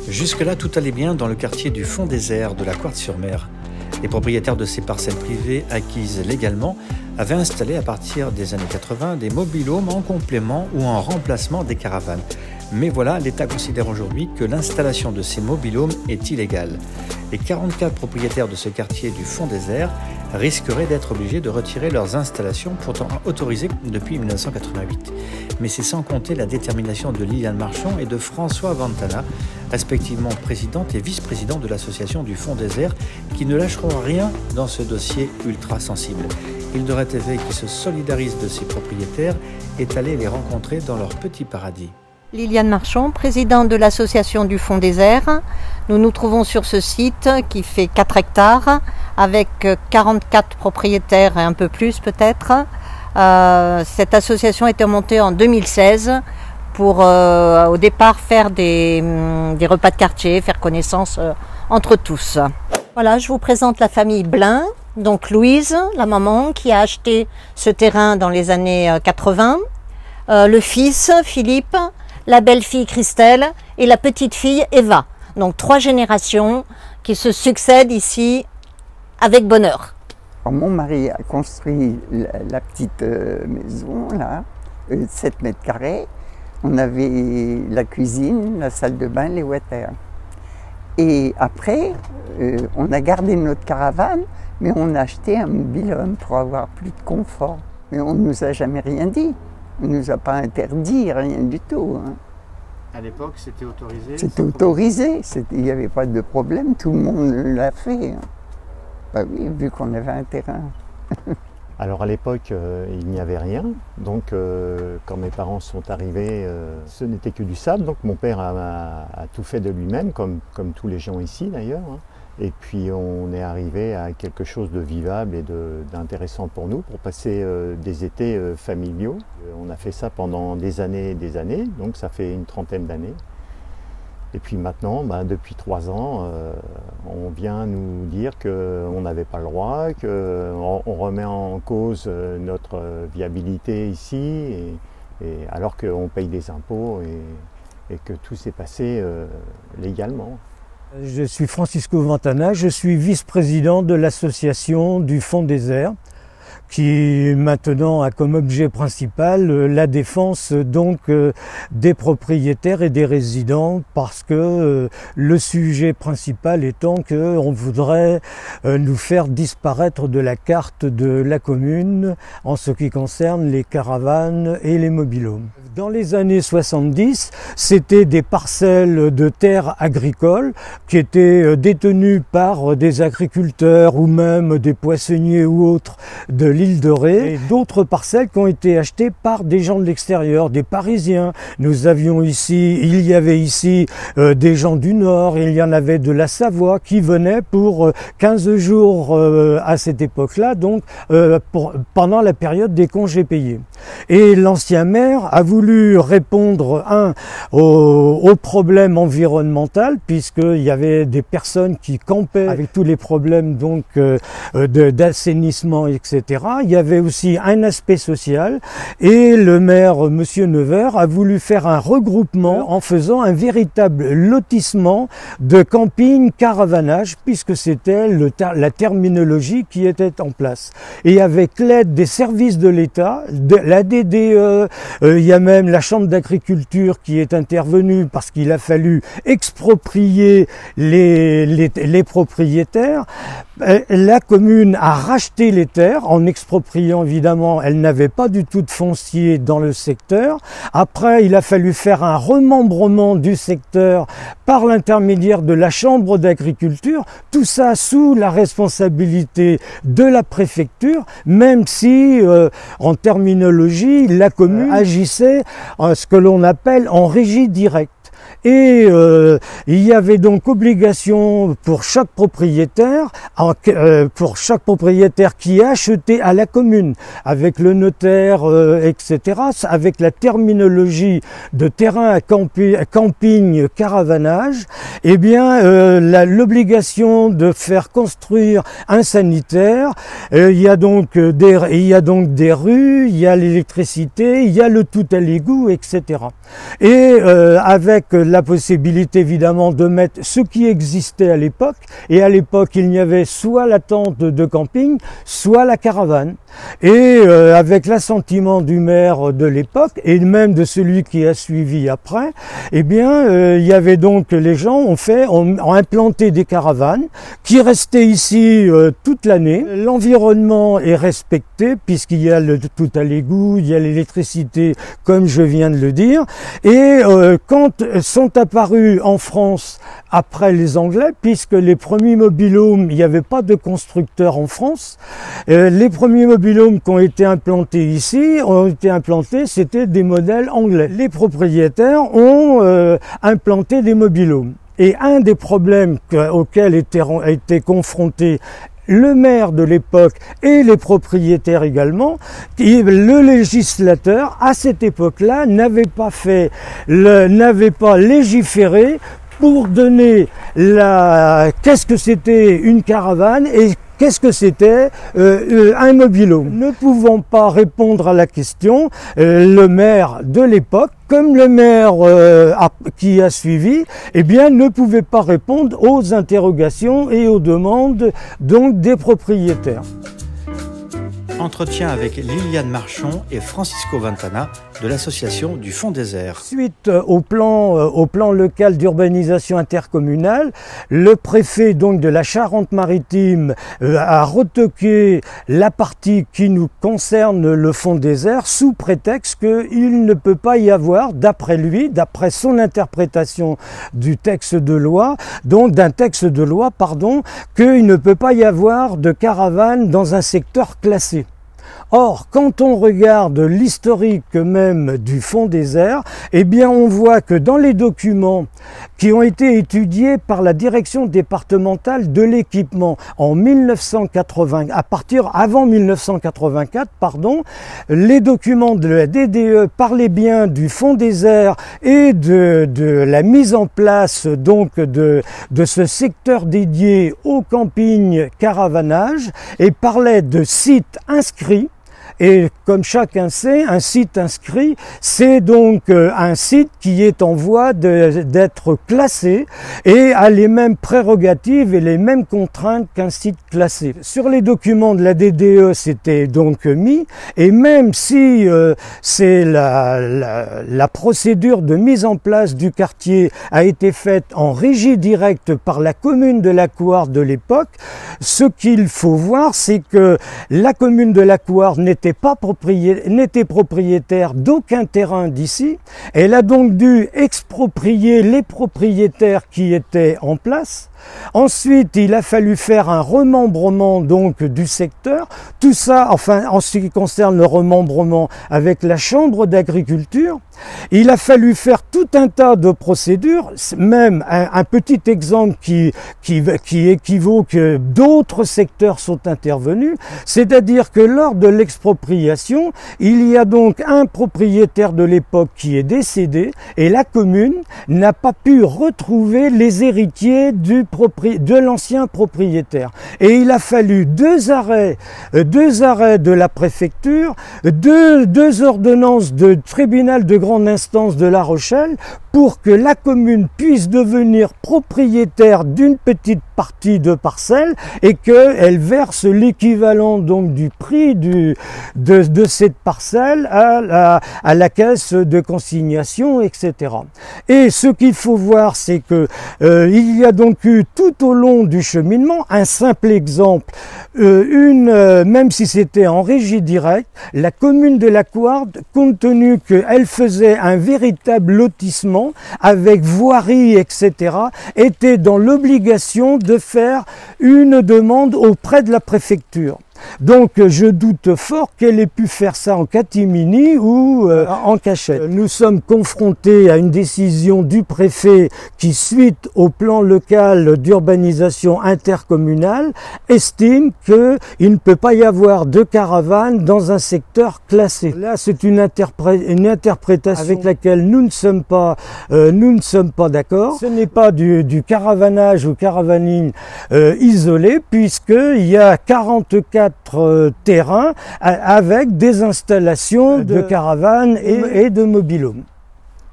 Jusque-là, tout allait bien dans le quartier du Fond des Airs de la Couarde-sur-Mer. Les propriétaires de ces parcelles privées acquises légalement avaient installé à partir des années 80 des mobil-homes en complément ou en remplacement des caravanes. Mais voilà, l'État considère aujourd'hui que l'installation de ces mobil-homes est illégale. Les 44 propriétaires de ce quartier du Fond des Airs risqueraient d'être obligés de retirer leurs installations pourtant autorisées depuis 1988. Mais c'est sans compter la détermination de Liliane Marchand et de François Ventana, respectivement présidente et vice-président de l'association du Fond des Airs, qui ne lâcheront rien dans ce dossier ultra sensible. Hildebrand TV, qui se solidarise de ses propriétaires, est allé les rencontrer dans leur petit paradis. Liliane Marchand, présidente de l'association du Fond des Airs. Nous nous trouvons sur ce site qui fait 4 hectares avec 44 propriétaires et un peu plus peut-être. Cette association a été montée en 2016 pour au départ faire des repas de quartier, faire connaissance entre tous. Voilà, je vous présente la famille Blin, donc Louise, la maman qui a acheté ce terrain dans les années 80, le fils Philippe, la belle-fille Christelle et la petite-fille Eva. Donc 3 générations qui se succèdent ici avec bonheur. Mon mari a construit la petite maison, là, 7 mètres carrés. On avait la cuisine, la salle de bain, les water. Et après, on a gardé notre caravane, mais on a acheté un mobil-home pour avoir plus de confort. Mais on ne nous a jamais rien dit. On ne nous a pas interdit, rien du tout. Hein. À l'époque, c'était autorisé? C'était autorisé, il n'y avait pas de problème, tout le monde l'a fait. Hein. Bah oui, vu qu'on avait un terrain. Alors à l'époque, il n'y avait rien, donc quand mes parents sont arrivés, ce n'était que du sable, donc mon père a tout fait de lui-même, comme tous les gens ici d'ailleurs. Hein. Et puis on est arrivé à quelque chose de vivable et d'intéressant pour nous, pour passer des étés familiaux. On a fait ça pendant des années et des années, donc ça fait une trentaine d'années. Et puis maintenant, depuis 3 ans, on vient nous dire qu'on n'avait pas le droit, qu'on remet en cause notre viabilité ici, alors qu'on paye des impôts et que tout s'est passé légalement. Je suis Francisco Ventana, je suis vice-président de l'association du Fond des Airs, qui maintenant a comme objet principal la défense donc des propriétaires et des résidents, parce que le sujet principal étant qu'on voudrait nous faire disparaître de la carte de la commune en ce qui concerne les caravanes et les mobil-homes. Dans les années 70, c'était des parcelles de terres agricoles qui étaient détenues par des agriculteurs ou même des poissonniers ou autres de l'île de Ré, et d'autres parcelles qui ont été achetées par des gens de l'extérieur, des Parisiens. Il y avait ici des gens du Nord, il y en avait de la Savoie qui venaient pour 15 jours à cette époque-là, donc pendant la période des congés payés. Et l'ancien maire a voulu répondre au problème environnemental, puisqu'il y avait des personnes qui campaient avec tous les problèmes donc d'assainissement, etc. Il y avait aussi un aspect social, et le maire, monsieur Nevers, a voulu faire un regroupement en faisant un véritable lotissement de camping-caravanage, puisque c'était la terminologie qui était en place. Et avec l'aide des services de l'État, de la DDE, il y a même la Chambre d'agriculture qui est intervenue parce qu'il a fallu exproprier les propriétaires. La commune a racheté les terres en expropriant, évidemment, elle n'avait pas du tout de foncier dans le secteur. Après, il a fallu faire un remembrement du secteur par l'intermédiaire de la Chambre d'agriculture, tout ça sous la responsabilité de la préfecture, même si, en terminologie, la commune agissait ce que l'on appelle en régie directe. Et il y avait donc obligation pour chaque propriétaire qui achetait à la commune, avec le notaire, etc., avec la terminologie de terrain à camping, caravanage, eh bien l'obligation de faire construire un sanitaire. Il y a donc des rues, il y a l'électricité, il y a le tout à l'égout, etc. Et avec la possibilité évidemment de mettre ce qui existait à l'époque, et à l'époque il y avait soit la tente de camping, soit la caravane. Et avec l'assentiment du maire de l'époque, et même de celui qui a suivi après, eh bien il y avait donc, les gens ont implanté des caravanes qui restaient ici toute l'année. L'environnement est respecté puisqu'il y a tout à l'égout, il y a l'électricité comme je viens de le dire. Et quand sont apparus en France après les Anglais, puisque les premiers mobil-homes, il n'y avait pas de constructeurs en France, les premiers mobil-homes qui ont été implantés ici, c'était des modèles anglais. Les propriétaires ont implanté des mobil-homes. Et un des problèmes auxquels étaient confrontés le maire de l'époque et les propriétaires également, le législateur à cette époque-là n'avait pas légiféré pour donner qu'est-ce que c'était une caravane et qu'est-ce que c'était un mobil-home. Ne pouvant pas répondre à la question, le maire de l'époque, comme le maire qui a suivi, eh bien, ne pouvait pas répondre aux interrogations et aux demandes donc des propriétaires. Entretien avec Liliane Marchon et Francisco Ventana de l'association du Fonds Désert. Suite au plan local d'urbanisation intercommunale, le préfet donc de la Charente-Maritime a retoqué la partie qui nous concerne le Fonds Désert sous prétexte qu'il ne peut pas y avoir, d'après lui, d'après son interprétation du texte de loi, qu'il ne peut pas y avoir de caravane dans un secteur classé. Or, quand on regarde l'historique même du Fonds Désert, eh bien, on voit que dans les documents qui ont été étudiés par la direction départementale de l'équipement en 1980, avant 1984, les documents de la DDE parlaient bien du Fonds Désert et de la mise en place donc de ce secteur dédié au camping caravanage et parlaient de sites inscrits. Et comme chacun sait, un site inscrit, c'est donc un site qui est en voie d'être classé et a les mêmes prérogatives et les mêmes contraintes qu'un site classé. Sur les documents de la DDE, c'était donc mis, et même si c'est la procédure de mise en place du quartier a été faite en régie directe par la commune de la Couarde de l'époque, ce qu'il faut voir, c'est que la commune de la Couarde n'était propriétaire d'aucun terrain d'ici. Elle a donc dû exproprier les propriétaires qui étaient en place. Ensuite, il a fallu faire un remembrement donc du secteur. Tout ça, enfin, en ce qui concerne le remembrement avec la Chambre d'agriculture, il a fallu faire tout un tas de procédures, même un petit exemple qui équivaut que d'autres secteurs sont intervenus, c'est-à-dire que lors de l'expropriation, il y a donc un propriétaire de l'époque qui est décédé et la commune n'a pas pu retrouver les héritiers de l'ancien propriétaire. Et il a fallu deux arrêts de la préfecture, deux ordonnances de tribunal de grande instance de La Rochelle pour que la commune puisse devenir propriétaire d'une petite partie de parcelle et qu'elle verse l'équivalent donc du prix de cette parcelle à la caisse de consignation, etc. Et ce qu'il faut voir, c'est que il y a donc eu tout au long du cheminement, un simple exemple, même si c'était en régie directe, la commune de la Couarde, compte tenu qu'elle faisait un véritable lotissement avec voirie, etc., était dans l'obligation de faire une demande auprès de la préfecture. Donc je doute fort qu'elle ait pu faire ça en catimini ou en cachette. Nous sommes confrontés à une décision du préfet qui, suite au plan local d'urbanisation intercommunale, estime qu'il ne peut pas y avoir de caravane dans un secteur classé. Là, c'est une interprétation avec laquelle nous ne sommes pas d'accord. Ce n'est pas du caravanage ou caravaning isolé, puisqu'il y a 44 terrains avec des installations de caravanes et de mobil-homes.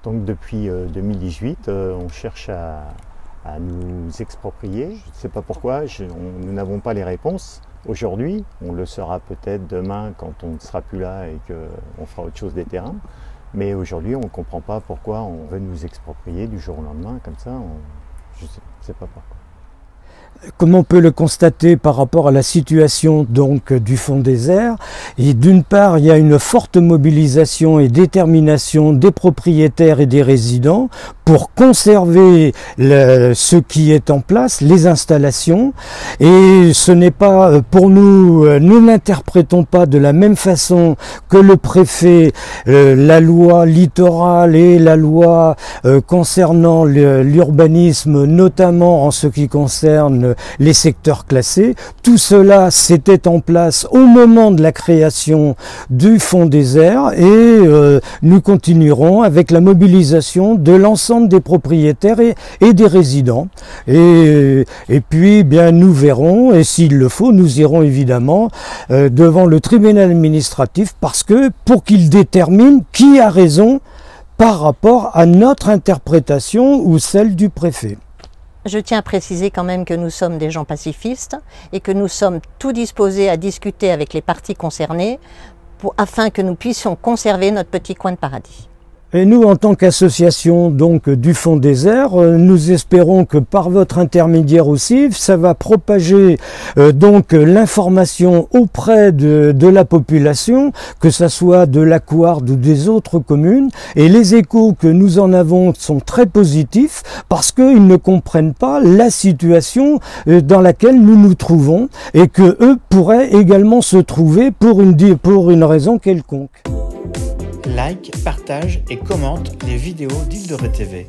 Donc depuis 2018, on cherche à nous exproprier. Je ne sais pas pourquoi, nous n'avons pas les réponses aujourd'hui. On le saura peut-être demain quand on ne sera plus là et qu'on fera autre chose des terrains. Mais aujourd'hui, on ne comprend pas pourquoi on veut nous exproprier du jour au lendemain, comme ça. Je ne sais pas pourquoi. Comme on peut le constater par rapport à la situation donc du Fonds des Airs, et d'une part il y a une forte mobilisation et détermination des propriétaires et des résidents pour conserver ce qui est en place, les installations, et ce n'est pas pour nous n'interprétons pas de la même façon que le préfet la loi littorale et la loi concernant l'urbanisme, notamment en ce qui concerne les secteurs classés. Tout cela s'était en place au moment de la création du Fonds des Airs et nous continuerons avec la mobilisation de l'ensemble des propriétaires et des résidents. Et puis bien nous verrons, et s'il le faut, nous irons évidemment devant le tribunal administratif parce que pour qu'il détermine qui a raison par rapport à notre interprétation ou celle du préfet. Je tiens à préciser quand même que nous sommes des gens pacifistes et que nous sommes tout disposés à discuter avec les parties concernées afin que nous puissions conserver notre petit coin de paradis. Et nous, en tant qu'association donc du Fonds des Airs, nous espérons que par votre intermédiaire aussi, ça va propager donc l'information auprès de la population, que ça soit de la Couarde ou des autres communes. Et les échos que nous en avons sont très positifs parce qu'ils ne comprennent pas la situation dans laquelle nous nous trouvons et que eux pourraient également se trouver pour une raison quelconque. Like, partage et commente les vidéos d'Île de Ré TV.